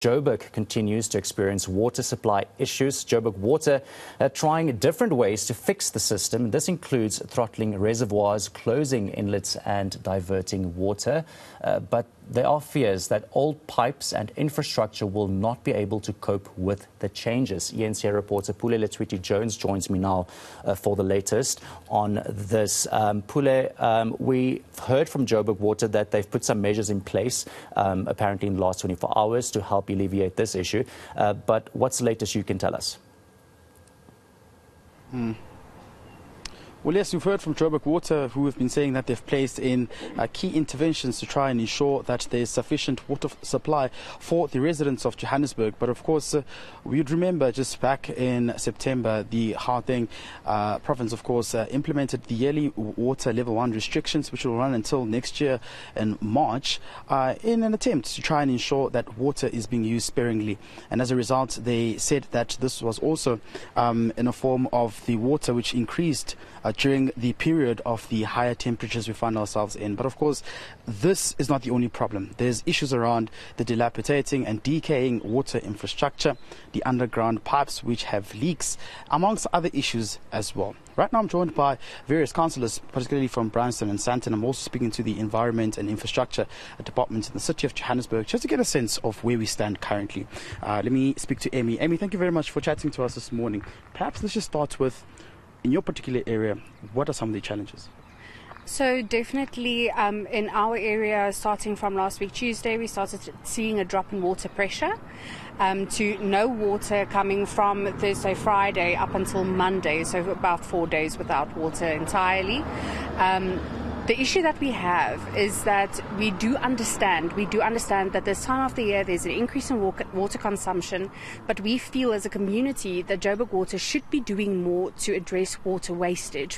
Joburg continues to experience water supply issues. Joburg Water are trying different ways to fix the system. This includes throttling reservoirs, closing inlets and diverting water. But there are fears that old pipes and infrastructure will not be able to cope with the changes. eNCA reporter Pule Letshwiti-Jones joins me now for the latest on this. Pule, we heard from Joburg Water that they've put some measures in place, apparently in the last 24 hours, to help alleviate this issue. But what's the latest you can tell us? Well, yes, we've heard from Joburg Water, who have been saying that they've placed in key interventions to try and ensure that there's sufficient water supply for the residents of Johannesburg. But of course, we'd remember just back in September, the Gauteng province, of course, implemented the yearly water level 1 restrictions, which will run until next year in March, in an attempt to try and ensure that water is being used sparingly. And as a result, they said that this was also in a form of the water which increased during the period of the higher temperatures we find ourselves in. But of course, this is not the only problem. There's issues around the dilapidating and decaying water infrastructure, the underground pipes which have leaks, amongst other issues as well. Right now I'm joined by various councillors, particularly from Bryanston and Sandton. I'm also speaking to the Environment and Infrastructure Department in the city of Johannesburg, just to get a sense of where we stand currently. Let me speak to Amy. Amy, thank you very much for chatting to us this morning. Perhaps let's just start with, in your particular area, what are some of the challenges? So definitely in our area, starting from last week Tuesday, we started seeing a drop in water pressure to no water coming from Thursday, Friday up until Monday, so about 4 days without water entirely. The issue that we have is that we do understand that this time of the year there's an increase in water consumption, but we feel as a community that Joburg Water should be doing more to address water wastage.